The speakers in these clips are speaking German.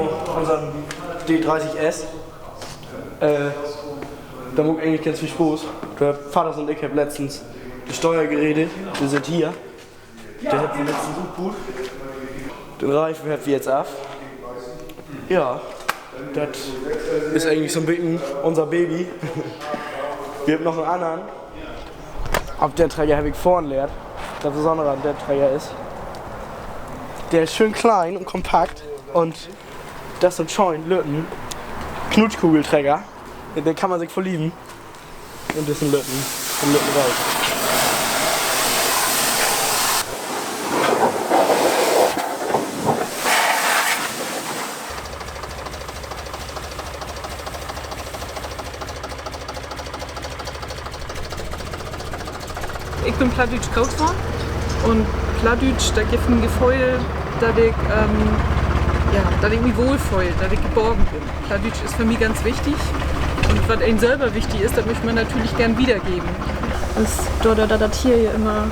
noch unseren D30S. Da macht eigentlich ganz viel Spaß. Der Vater und ich haben letztens die Steuer geredet. Wir sind hier. Der hat den letzten Suchbuch. Den Reifen hat wir jetzt ab. Ja, das ist eigentlich so ein bisschen unser Baby. Wir haben noch einen anderen. Auf den Träger habe ich vorne leert. Das Besondere an dem Träger ist, der ist schön klein und kompakt und das ist ein schön Lütten Knutschkugelträger. Den kann man sich verlieben. Und das ist ein Lütten raus. Ich bin Plattdeutsch groß geworden und Plattdeutsch, da gibt es ein Gefühl, dass ich mich wohlfühle, dass ich geborgen bin. Plattdeutsch ist für mich ganz wichtig und was einem selber wichtig ist, das möchte man natürlich gern wiedergeben. Dass das hier immer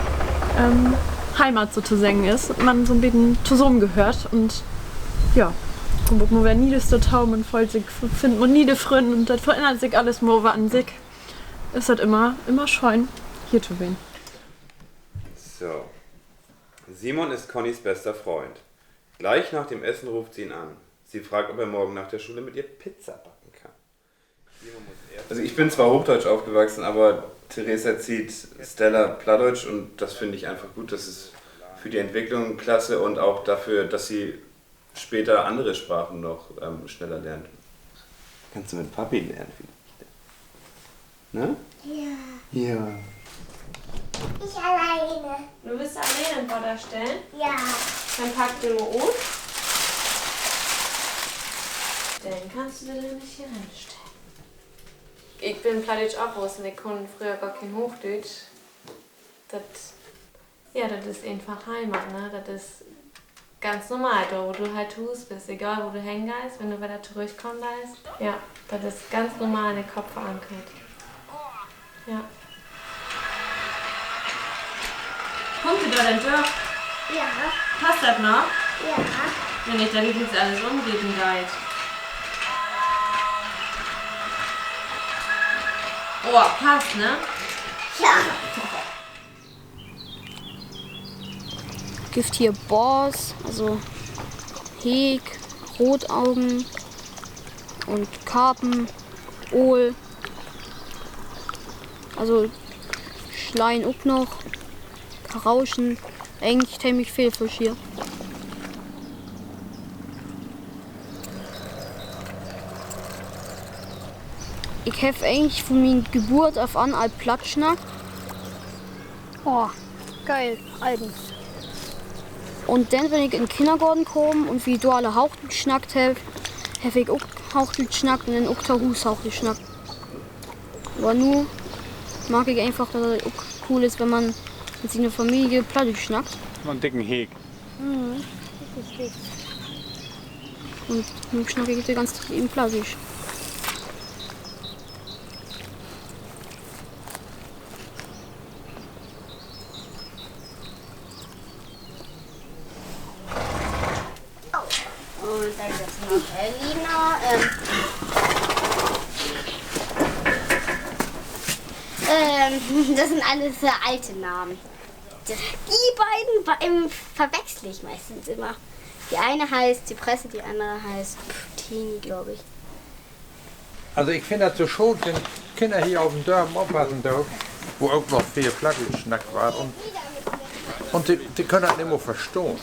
Heimat sozusagen ist und man so ein bisschen zusammengehört und ja, man wird nie das total, man freut sich, findet man nie die Freunde und das verändert sich alles mal an sich. Ist das immer schön, hier zu sein. So. Simon ist Connys bester Freund. Gleich nach dem Essen ruft sie ihn an. Sie fragt, ob er morgen nach der Schule mit ihr Pizza backen kann. Also ich bin zwar Hochdeutsch aufgewachsen, aber Theresa zieht Stella Plattdeutsch und das finde ich einfach gut. Das ist für die Entwicklung klasse und auch dafür, dass sie später andere Sprachen noch schneller lernt. Kannst du mit Papi lernen vielleicht? Ne? Ja. Ja. Ich alleine. Du willst alleine in Butter stellen? Ja. Dann pack den mal um. Dann kannst du dir nämlich hier reinstellen. Ich bin Plattdeutsch aufgewachsen, ich konnte früher gar kein Hochdeutsch. Das ist einfach Heimat, ne? Das ist ganz normal, da wo du halt tust, bist egal wo du hingehst, wenn du wieder zurückkommst. Ja, das ist ganz normal in den Kopf verankert. Ja. Kommt ihr da denn durch? Ja. Passt das noch? Ja. Wenn nicht, dann geht jetzt alles umgeben, Guide. Oh, passt, ne? Ja. Gibt hier Bors, also Heg, Rotaugen und Karpen, Ohl, also Schleien auch noch, Karauschen, eigentlich ziemlich viel Fisch hier. Ich habe eigentlich von meiner Geburt auf an als Plattschnack. Oh, geil, Alben. Und dann, wenn ich in den Kindergarten komme und wie du alle Hauch geschnackt habe ich auch Hauch geschnackt und dann auch der Hus Hauch geschnackt. Aber nur mag ich einfach, dass es auch cool ist, wenn man mit seiner Familie Plattdeutsch schnackt. Einen dicken Heg. Mhm, das ist und nun schnacke ich die ganze Zeit eben Plattdeutsch. Und dann gibt es noch Elina. Das sind alles alte Namen. Die beiden verwechsel ich meistens immer. Die eine heißt Zypresse, die andere heißt Tini, glaube ich. Also ich finde das so schön, wenn Kinder hier auf dem Dorf aufpassen dürfen, wo auch noch viel Plattdeutsch war. Und die können das nicht mehr verstehen.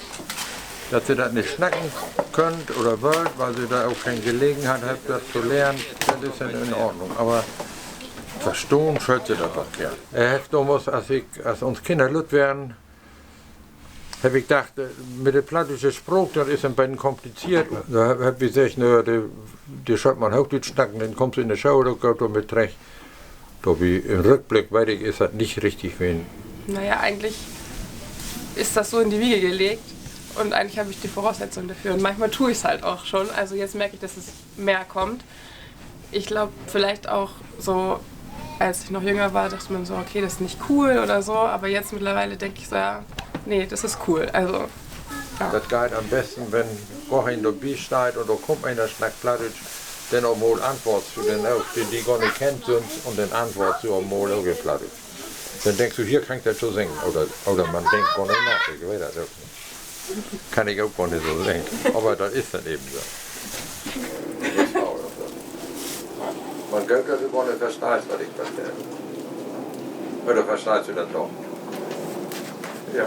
Dass sie das nicht schnacken könnt oder wollt, weil sie da auch keine Gelegenheit habt, das zu lernen, das ist dann in Ordnung. Aber verstehen sollt ihr das auch gern. Er hat damals, als uns Kinder laut werden, habe ich gedacht, mit dem plattdeutschen Spruch, das ist ein bisschen kompliziert. Da habe ich gesagt, naja, die sollte man Hochdeutsch schnacken, dann kommst du in die Show, da geht du mit recht. Da wie im Rückblick weiß ich, ist das nicht richtig wen. Naja, eigentlich ist das so in die Wiege gelegt. Und eigentlich habe ich die Voraussetzungen dafür. Und manchmal tue ich es halt auch schon. Also jetzt merke ich, dass es mehr kommt. Ich glaube, vielleicht auch so, als ich noch jünger war, dachte man so, okay, das ist nicht cool oder so. Aber jetzt mittlerweile denke ich so, ja, nee, das ist cool. Also Das geht am besten, wenn wohin dabei steht und da kommt einer schnackt Plattdeutsch, dann auch mal Antwort zu den auch, die gar nicht kennt sind und dann Antwort zu einem mal auch in Plattdeutsch. Dann denkst du, hier kann ich das so singen. Oder man denkt gar nicht nach, ich weiß das auch nicht. Kann ich auch gar nicht so denken. Aber das ist dann eben so. Man könnte das gar nicht verstehen, was ich verstehe. Oder verstehst du das doch? Ja.